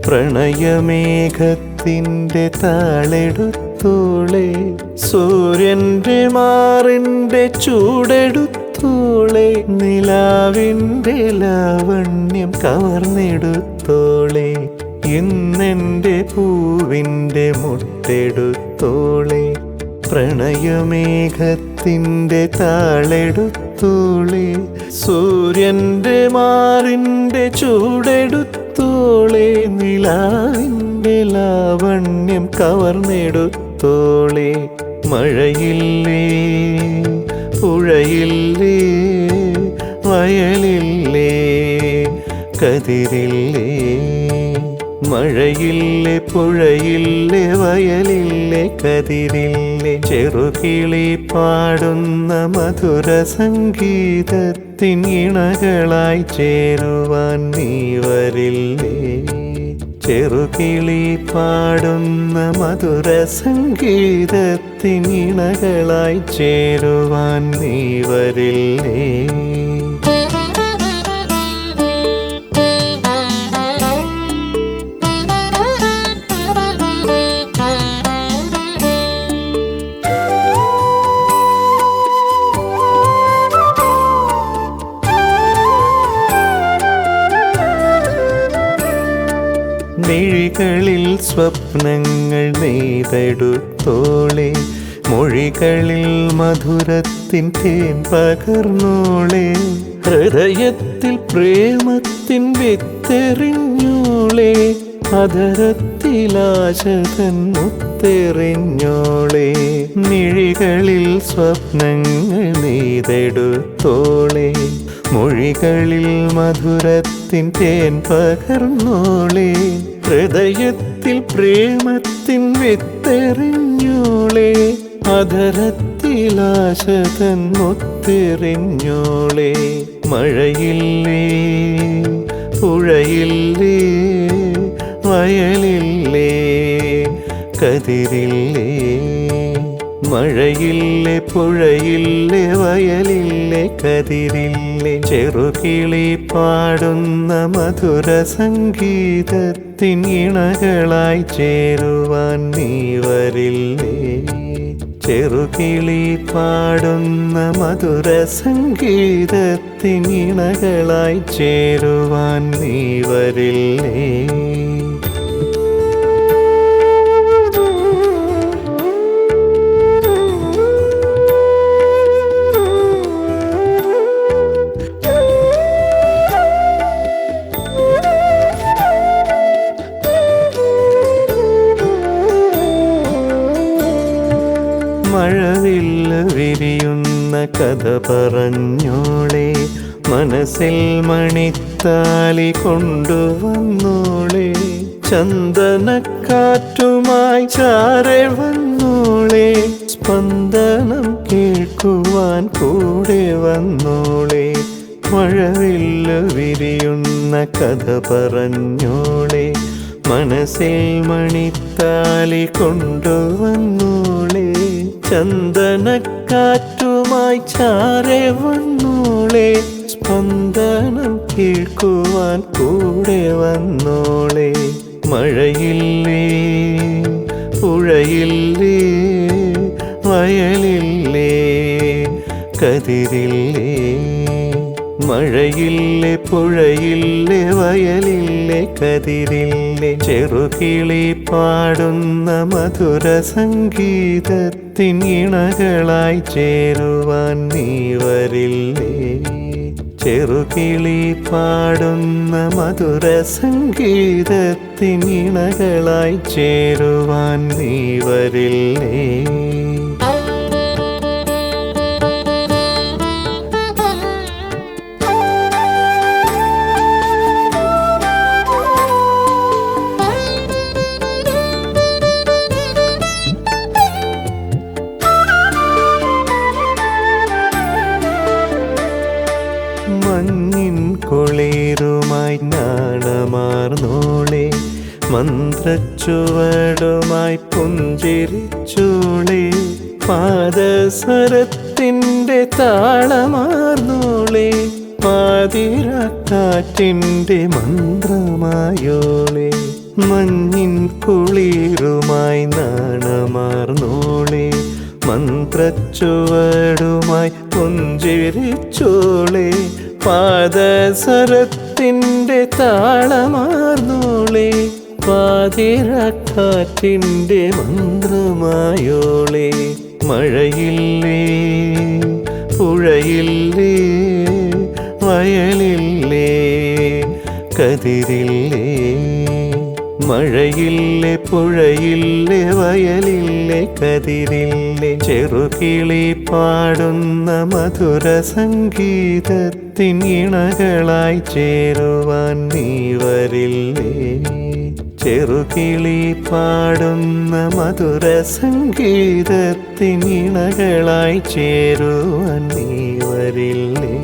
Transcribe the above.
പ്രണയമേഘത്തിൻ്റെ താളെടുത്തോളെ, സൂര്യൻ്റെ മാറിൻ്റെ ചൂടെടുത്തോളെ, നിലാവിൻ്റെ ലാവണ്യം കവർന്നെടുത്തോളെ, ഇന്നെൻ്റെ പൂവിൻ്റെ മുട്ടെടുത്തോളെ, പ്രണയമേഘത്തിൻ്റെ താളെടുത്തോളെ, സൂര്യൻ്റെ മാറിൻ്റെ ചൂടെടുത്തോളെ, നിലാവിൻ്റെ ലാവണ്യം കവർന്നെടുത്തോളെ. മഴയില്ലേ, പുഴയില്ലേ, വയലില്ലേ, കതിരില്ലേ, മഴയില്ലേ, പുഴയില്ലേ, വയലില്ലേ, കതിരില്ലേ, ചെറുകിളി പാടുന്ന മധുര സംഗീതത്തിൻ ഇണകളായി ചേരുവാൻ നീ വരില്ലേ. ചെറുകിളി പാടുന്ന മധുര സംഗീതത്തിൻ ഇണകളായി ചേരുവാൻ നീ വരില്ലേ. മിഴികളിൽ സ്വപ്നങ്ങൾ നെയ്തെടുത്തോളെ, മൊഴികളിൽ മധുരത്തിൻ തേൻ പകർന്നോളെ, ഹൃദയത്തിൽ പ്രേമത്തിൻ വിത്തെറിഞ്ഞോളെ, അധരത്തിലാശതൻ മുത്തെറിഞ്ഞോളെ. മിഴികളിൽ സ്വപ്നങ്ങൾ നെയ്തെടുത്തോളെ, മൊഴികളിൽ മധുരത്തിൻ തേൻ പകർന്നോളെ, ഹൃദയത്തിൽ പ്രേമത്തിൻ വിത്തെറിഞ്ഞോളെ, അധരത്തിലാശതൻ മുത്തെറിഞ്ഞോളെ. മഴയില്ലേ, പുഴയില്ലേ, വയലില്ലേ, കതിരില്ലേ, മഴയില്ലേ, പുഴയില്ലേ, വയലില്ലേ, കതിരില്ലേ, ചെറുകിളി പാടുന്ന മധുര സംഗീതത്തിൻ ഇണകളായി ചേരുവാൻ നീ വരില്ലേ. ചെറുകിളി പാടുന്ന മധുര സംഗീതത്തിൻ ഇണകളായി ചേരുവാൻ നീ വരില്ലേ. മഴവില്ല് വിരിയുന്ന കഥ പറഞ്ഞോളെ, മനസ്സിൽ മണിത്താലി കൊണ്ടുവന്നോളെ, ചന്ദനക്കാറ്റുമായി ചാരെ വന്നോളെ, സ്പന്ദനം കേൾക്കുവാൻ കൂടെ വന്നോളെ. മഴവില്ല് വിരിയുന്ന കഥ പറഞ്ഞോളെ, മനസ്സിൽ മണിത്താലി കൊണ്ടുവന്നോളെ, ചന്ദനക്കാറ്റുമായി ചാരെ വന്നോളെ, സ്പന്ദനം കേൾക്കുവാൻ കൂടെ വന്നോളെ. മഴയില്ലേ, പുഴയില്ലേ, വയലില്ലേ, കതിരില്ലേ, മഴയില്ലേ, പുഴയില്ലേ, വയലില്ലേ, കതിരില്ലേ, ചെറുകിളി പാടുന്ന മധുര സംഗീതത്തിൻ ഇണകളായി ചേരുവാൻ നീ വരില്ലേ. ചെറുകിളി പാടുന്ന മധുര സംഗീതത്തിൻ ഇണകളായി ചേരുവാൻ നീ വരില്ലേ. മഞ്ഞിൻ കുളിരുമായി നാണമാർന്നോളെ, മന്ത്രച്ചുവടുമായി പുഞ്ചിരിച്ചോളെ, പാദസരത്തിൻ്റെ താളമാർന്നോളെ, പാതിരാക്കാറ്റിൻ്റെ മന്ത്രമായോളെ. മഞ്ഞിൻ കുളിരുമായി നാണമാർന്നോളെ മന്ത്രച്ചുവടുമായി പുഞ്ചിരിച്ചോളെ പാദസരത്തിൻ്റെ താളമാർന്നോളെ പാതിരക്കാറ്റിൻ്റെ മന്ത്രമായോളെ മഴയില്ലേ പുഴയില്ലേ വയലില്ലേ കതിരില്ലേ മഴയില്ലേ പുഴയില്ലേ വയലില്ലേ കതിരില്ലേ ചെറുകിളി പാടുന്ന മധുര സംഗീതത്തിൻ ഇണകളായി ചേരുവാൻ നീ വരില്ലേ ചെറുകിളി പാടുന്ന മധുര സംഗീതത്തിൻ ഇണകളായി ചേരുവാൻ നീ വരില്ലേ